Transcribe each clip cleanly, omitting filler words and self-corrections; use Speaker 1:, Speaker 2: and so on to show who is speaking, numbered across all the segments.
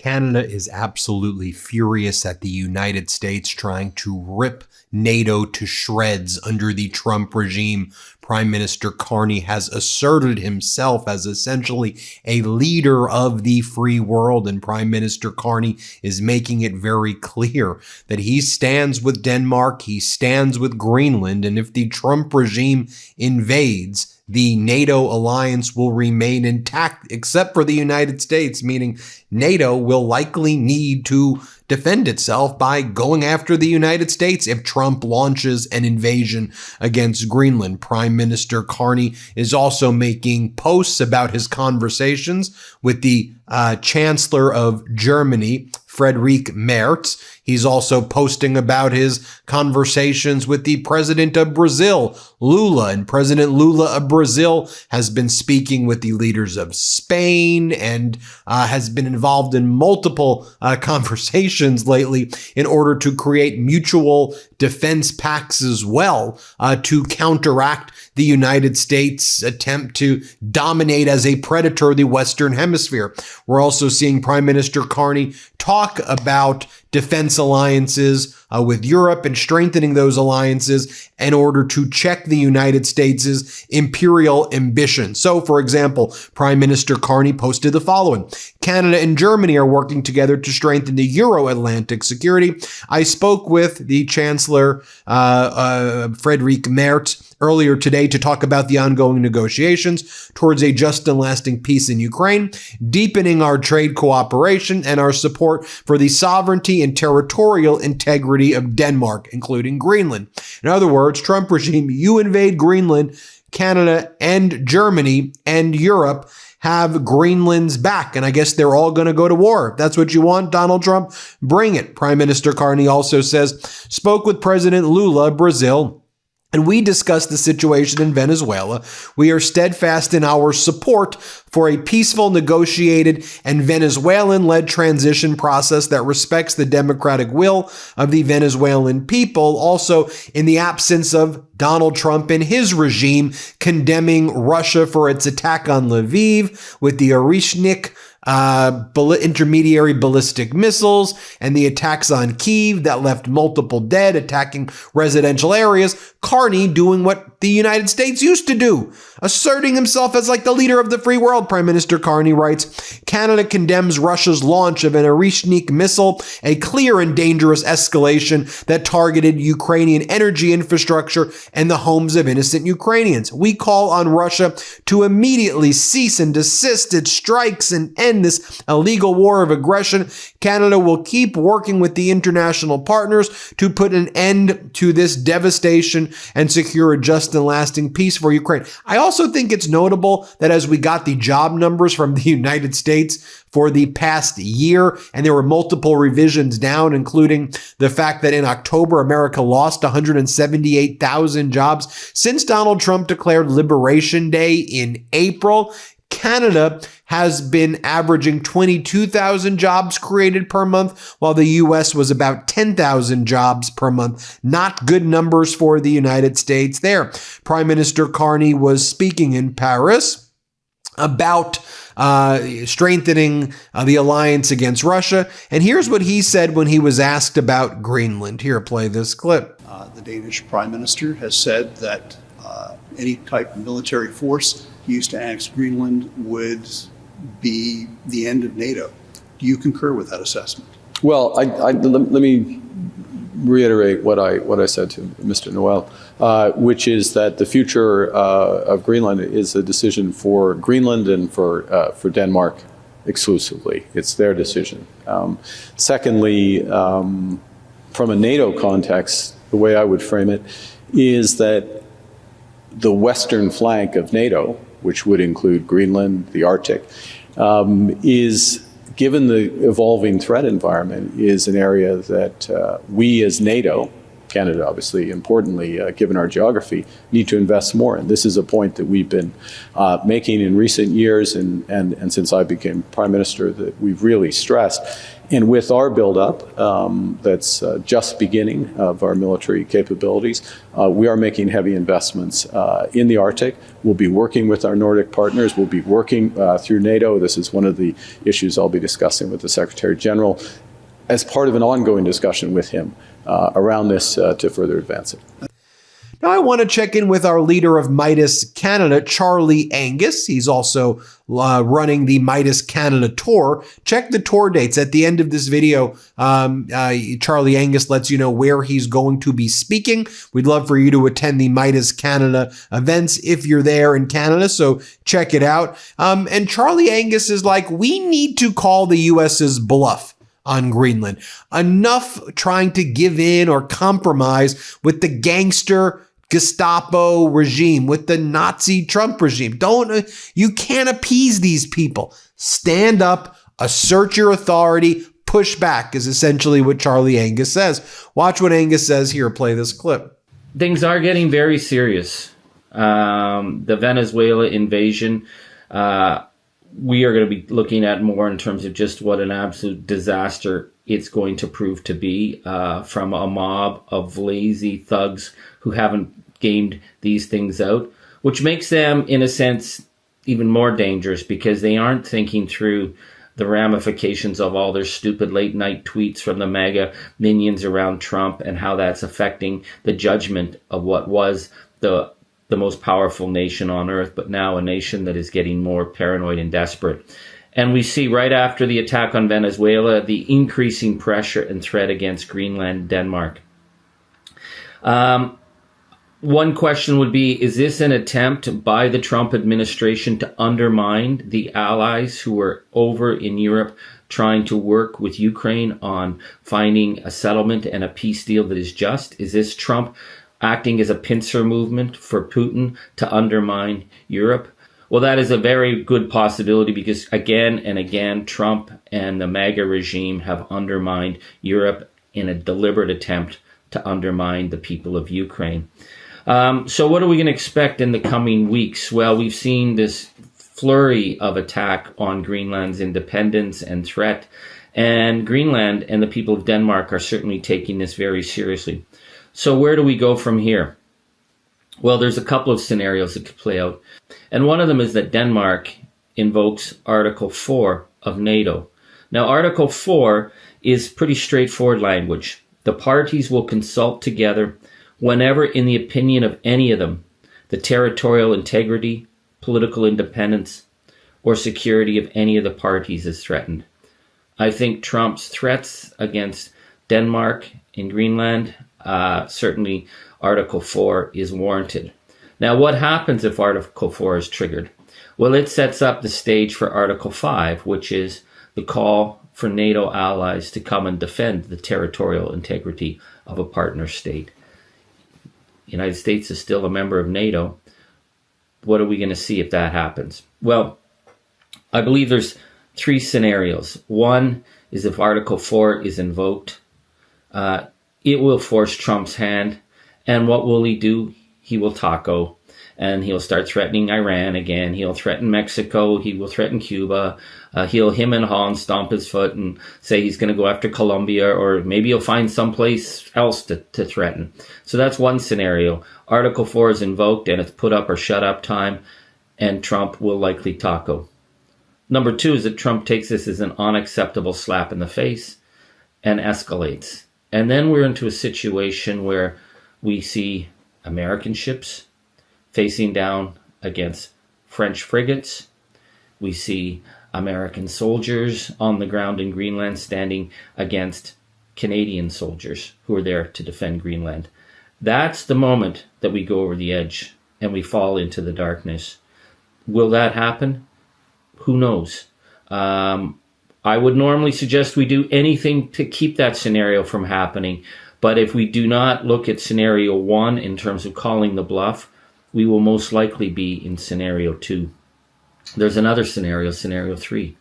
Speaker 1: Canada is absolutely furious at the United States trying to rip NATO to shreds under the Trump regime. Prime Minister Carney has asserted himself as essentially a leader of the free world, and Prime Minister Carney is making it very clear that he stands with Denmark, he stands with Greenland, and if the Trump regime invades, the NATO alliance will remain intact except for the United States, meaning NATO will likely need to defend itself by going after the United States if Trump launches an invasion against Greenland. Prime Minister Carney is also making posts about his conversations with the Chancellor of Germany, Friedrich Merz. He's also posting about his conversations with the president of Brazil, Lula. And President Lula of Brazil has been speaking with the leaders of Spain and has been involved in multiple conversations lately in order to create mutual defense pacts as well to counteract the United States' attempt to dominate as a predator the Western Hemisphere. We're also seeing Prime Minister Carney talk about defense alliances with Europe and strengthening those alliances in order to check the United States' imperial ambition. So, for example, Prime Minister Carney posted the following: Canada and Germany are working together to strengthen the Euro-Atlantic security. I spoke with the Chancellor, Friedrich Merz, earlier today to talk about the ongoing negotiations towards a just and lasting peace in Ukraine, deepening our trade cooperation and our support for the sovereignty and territorial integrity of Denmark, including Greenland. In other words, Trump regime, you invade Greenland, Canada and Germany and Europe have Greenland's back. And I guess they're all going to go to war. If that's what you want, Donald Trump, bring it. Prime Minister Carney also says, spoke with President Lula of Brazil, and we discussed the situation in Venezuela. We are steadfast in our support for a peaceful, negotiated, and Venezuelan-led transition process that respects the democratic will of the Venezuelan people. Also, in the absence of Donald Trump and his regime condemning Russia for its attack on Lviv with the Orishnik intermediary ballistic missiles and the attacks on Kyiv that left multiple dead, attacking residential areas. Carney doing what the United States used to do, asserting himself as like the leader of the free world. Prime Minister Carney writes, Canada condemns Russia's launch of an Orishnik missile, a clear and dangerous escalation that targeted Ukrainian energy infrastructure and the homes of innocent Ukrainians. We call on Russia to immediately cease and desist its strikes and end this illegal war of aggression. Canada will keep working with the international partners to put an end to this devastation and secure a just and lasting peace for Ukraine. I also think it's notable that as we got the job numbers from the United States for the past year, and there were multiple revisions down, including the fact that in October, America lost 178,000 jobs. Since Donald Trump declared Liberation Day in April, Canada has been averaging 22,000 jobs created per month, while the U.S. was about 10,000 jobs per month. Not good numbers for the United States there. Prime Minister Carney was speaking in Paris about strengthening the alliance against Russia. And here's what he said when he was asked about Greenland. Here, play this clip.
Speaker 2: The Danish Prime Minister has said that any type of military force used to annex Greenland would be the end of NATO. Do you concur with that assessment?
Speaker 3: Well, let me reiterate what I said to Mr. Noel, which is that the future of Greenland is a decision for Greenland and for Denmark exclusively. It's their decision. Secondly, from a NATO context, the way I would frame it is that the western flank of NATO, which would include Greenland, the Arctic, is, given the evolving threat environment, is an area that we as NATO Canada, obviously, importantly, given our geography, need to invest more. And this is a point that we've been making in recent years and since I became Prime Minister that we've really stressed. And with our buildup, that's just beginning of our military capabilities, we are making heavy investments in the Arctic. We'll be working with our Nordic partners. We'll be working through NATO. This is one of the issues I'll be discussing with the Secretary General as part of an ongoing discussion with him around this to further advance it.
Speaker 1: Now, I want to check in with our leader of Midas Canada, Charlie Angus. He's also running the Midas Canada tour. Check the tour dates at the end of this video. Charlie Angus lets you know where he's going to be speaking. We'd love for you to attend the Midas Canada events if you're there in Canada, so check it out. And Charlie Angus is like, we need to call the US's bluff on Greenland. Enough trying to give in or compromise with the gangster Gestapo regime, with the Nazi Trump regime. You can't appease these people. Stand up, assert your authority, push back is essentially what Charlie Angus says. Watch what Angus says here. Play this clip.
Speaker 4: Things are getting very serious. The Venezuela invasion, we are going to be looking at more in terms of just what an absolute disaster it's going to prove to be from a mob of lazy thugs who haven't gamed these things out, which makes them, in a sense, even more dangerous because they aren't thinking through the ramifications of all their stupid late-night tweets from the MAGA minions around Trump and how that's affecting the judgment of what was the most powerful nation on earth, but now a nation that is getting more paranoid and desperate. And we see right after the attack on Venezuela, the increasing pressure and threat against Greenland, Denmark. One question would be, is this an attempt by the Trump administration to undermine the allies who are over in Europe trying to work with Ukraine on finding a settlement and a peace deal that is just? Is this Trump acting as a pincer movement for Putin to undermine Europe? Well, that is a very good possibility because again and again, Trump and the MAGA regime have undermined Europe in a deliberate attempt to undermine the people of Ukraine. So what are we going to expect in the coming weeks? Well, we've seen this flurry of attack on Greenland's independence and threat, and Greenland and the people of Denmark are certainly taking this very seriously. So where do we go from here? Well, there's a couple of scenarios that could play out. And one of them is that Denmark invokes Article 4 of NATO. Now, Article 4 is pretty straightforward language. The parties will consult together whenever, in the opinion of any of them, the territorial integrity, political independence, or security of any of the parties is threatened. I think Trump's threats against Denmark and Greenland, certainly Article 4 is warranted. Now, what happens if Article 4 is triggered? Well, it sets up the stage for Article 5, which is the call for NATO allies to come and defend the territorial integrity of a partner state. The United States is still a member of NATO. What are we going to see if that happens? Well, I believe there's three scenarios. One is if Article 4 is invoked, it will force Trump's hand. And what will he do? He will taco. And he'll start threatening Iran again. He'll threaten Mexico. He will threaten Cuba. He'll him and haw and stomp his foot and say he's going to go after Colombia, or maybe he'll find someplace else to threaten. So that's one scenario. Article 4 is invoked and it's put up or shut up time, and Trump will likely taco. Number two is that Trump takes this as an unacceptable slap in the face and escalates. And then we're into a situation where we see American ships facing down against French frigates. We see American soldiers on the ground in Greenland standing against Canadian soldiers who are there to defend Greenland. That's the moment that we go over the edge and we fall into the darkness. Will that happen? Who knows? I would normally suggest we do anything to keep that scenario from happening. But if we do not look at scenario 1 in terms of calling the bluff, we will most likely be in scenario 2. There's another scenario, scenario 3.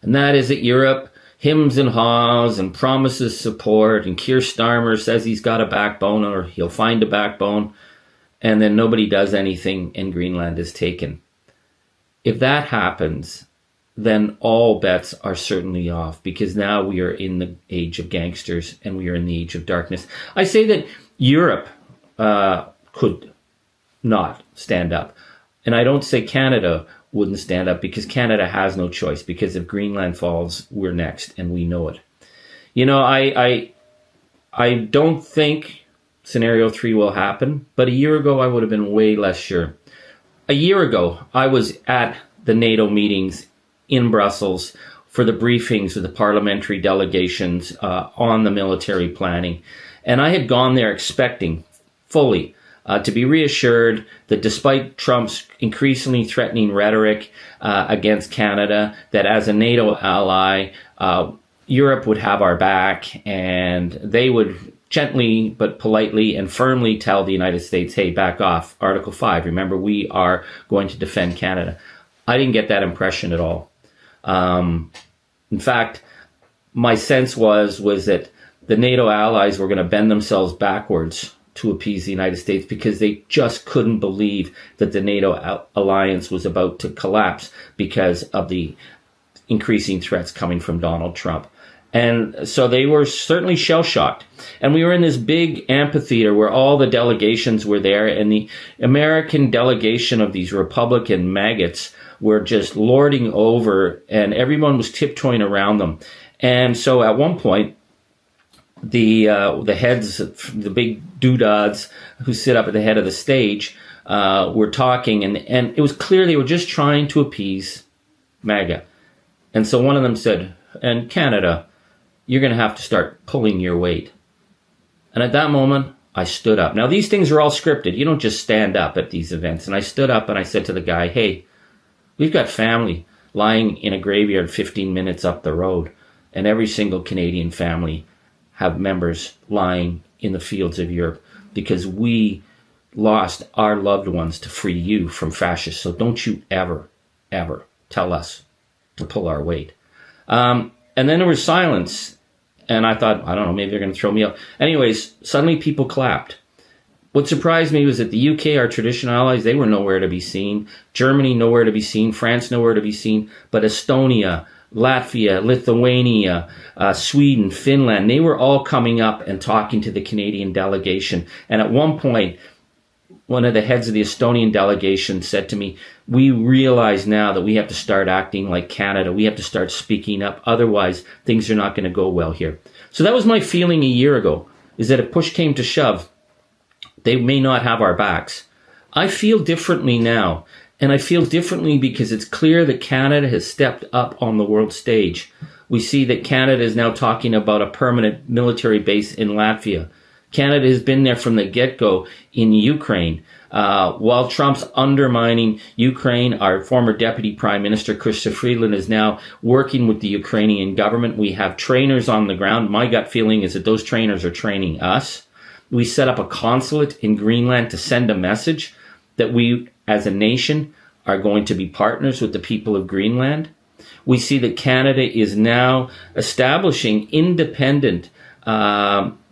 Speaker 4: And that is that Europe hymns and haws and promises support, and Keir Starmer says he's got a backbone or he'll find a backbone, and then nobody does anything and Greenland is taken. If that happens, then all bets are certainly off, because now we are in the age of gangsters and we are in the age of darkness. I say that Europe could not stand up. And I don't say Canada wouldn't stand up, because Canada has no choice, because if Greenland falls, we're next and we know it. You know, I don't think scenario 3 will happen, but a year ago I would have been way less sure. A year ago, I was at the NATO meetings in Brussels for the briefings with the parliamentary delegations on the military planning. And I had gone there expecting fully to be reassured that despite Trump's increasingly threatening rhetoric against Canada, that as a NATO ally, Europe would have our back, and they would gently but politely and firmly tell the United States, hey, back off, Article 5. Remember, we are going to defend Canada. I didn't get that impression at all. In fact, my sense was that the NATO allies were going to bend themselves backwards to appease the United States, because they just couldn't believe that the NATO alliance was about to collapse because of the increasing threats coming from Donald Trump. And so they were certainly shell-shocked. And we were in this big amphitheater where all the delegations were there, and the American delegation of these Republican maggots were just lording over, and everyone was tiptoeing around them. And so at one point, the heads, the big doodads who sit up at the head of the stage, were talking, and it was clear they were just trying to appease MAGA. And so one of them said, and Canada, you're going to have to start pulling your weight. And at that moment, I stood up. Now, these things are all scripted. You don't just stand up at these events. And I stood up and I said to the guy, hey, we've got family lying in a graveyard 15 minutes up the road. And every single Canadian family have members lying in the fields of Europe, because we lost our loved ones to free you from fascists. So don't you ever, ever tell us to pull our weight. And then there was silence. And I thought, I don't know, maybe they're going to throw me out. Anyways, suddenly people clapped. What surprised me was that the UK, our traditional allies, they were nowhere to be seen. Germany, nowhere to be seen. France, nowhere to be seen. But Estonia, Latvia, Lithuania, Sweden, Finland, they were all coming up and talking to the Canadian delegation. And at one point, one of the heads of the Estonian delegation said to me, we realize now that we have to start acting like Canada. We have to start speaking up. Otherwise, things are not going to go well here. So that was my feeling a year ago, is that if push came to shove, they may not have our backs. I feel differently now. And I feel differently because it's clear that Canada has stepped up on the world stage. We see that Canada is now talking about a permanent military base in Latvia. Canada has been there from the get-go in Ukraine. While Trump's undermining Ukraine, our former Deputy Prime Minister, Chrystia Freeland, is now working with the Ukrainian government. We have trainers on the ground. My gut feeling is that those trainers are training us. We set up a consulate in Greenland to send a message that we, as a nation, are going to be partners with the people of Greenland. We see that Canada is now establishing independent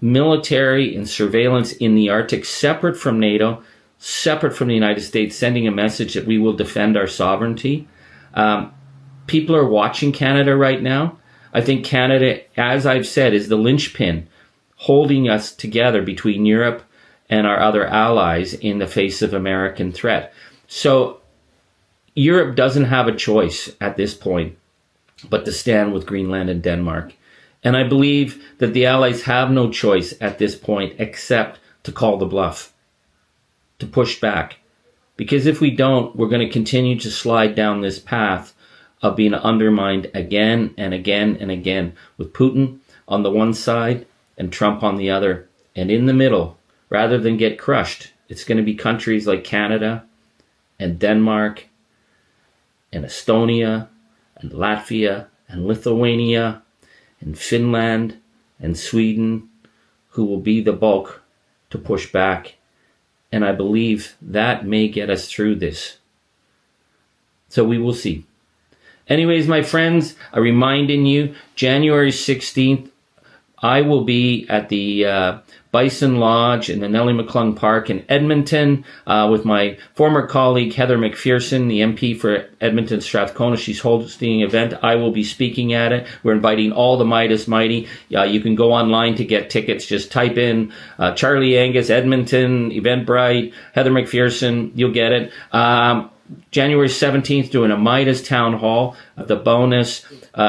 Speaker 4: military and surveillance in the Arctic, separate from NATO, separate from the United States, sending a message that we will defend our sovereignty. People are watching Canada right now. I think Canada, as I've said, is the linchpin holding us together between Europe and our other allies in the face of American threat. So Europe doesn't have a choice at this point but to stand with Greenland and Denmark. And I believe that the allies have no choice at this point except to call the bluff, to push back. Because if we don't, we're going to continue to slide down this path of being undermined again and again and again, with Putin on the one side and Trump on the other. And in the middle, rather than get crushed, it's going to be countries like Canada and Denmark and Estonia and Latvia and Lithuania and Finland and Sweden who will be the bulk to push back. And I believe that may get us through this. So we will see. Anyways, my friends, I'm reminding you, January 16th, I will be at the Bison Lodge in the Nellie McClung Park in Edmonton with my former colleague Heather McPherson, the MP for Edmonton Strathcona. She's hosting an event. I will be speaking at it. We're inviting all the Meidas Mighty. You can go online to get tickets. Just type in Charlie Angus, Edmonton, Eventbrite, Heather McPherson. You'll get it. January 17th, doing a Meidas Town Hall at the Bonus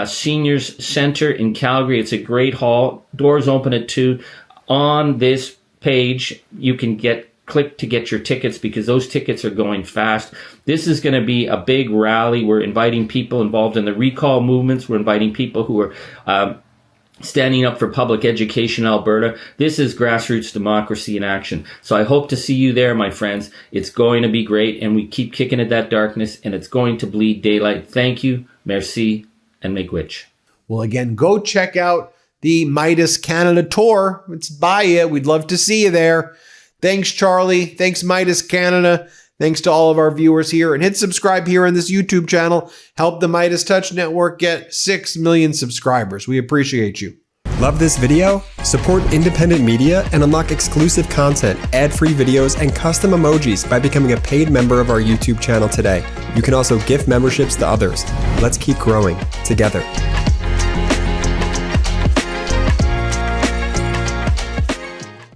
Speaker 4: Seniors Center in Calgary. It's a great hall. Doors open at 2. On this page, you can click to get your tickets because those tickets are going fast. This is going to be a big rally. We're inviting people involved in the recall movements. We're inviting people who are standing up for public education in Alberta. This is grassroots democracy in action. So I hope to see you there, my friends. It's going to be great, and we keep kicking at that darkness, and it's going to bleed daylight. Thank you, merci, and miigwech.
Speaker 1: Well, again, go check out the Meidas Canada tour. It's by you. We'd love to see you there. Thanks, Charlie. Thanks, Meidas Canada. Thanks to all of our viewers here. And hit subscribe here on this YouTube channel. Help the MeidasTouch Network get 6 million subscribers. We appreciate you.
Speaker 5: Love this video? Support independent media and unlock exclusive content, ad-free videos, and custom emojis by becoming a paid member of our YouTube channel today. You can also gift memberships to others. Let's keep growing together.